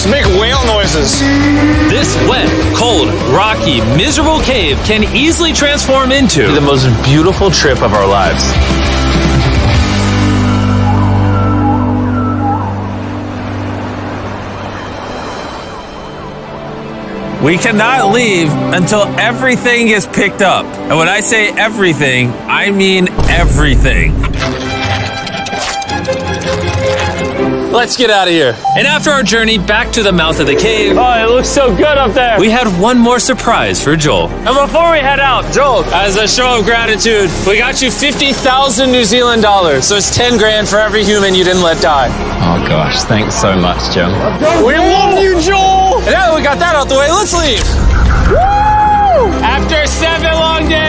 to make whale noises. This wet, cold, rocky, miserable cave can easily transform into The most beautiful trip of our lives. We cannot leave until everything is picked up. And when I say everything, I mean everything. Let's get out of here. And after our journey back to the mouth of the cave, Oh, it looks so good up there. we had one more surprise for Joel. And before we head out, Joel, as a show of gratitude, we got you 50,000 New Zealand dollars. So it's 10 grand for every human you didn't let die. Oh gosh, thanks so much, Jim. We love you, Joel. And now that we got that out the way, let's leave. Woo! After 7 long days.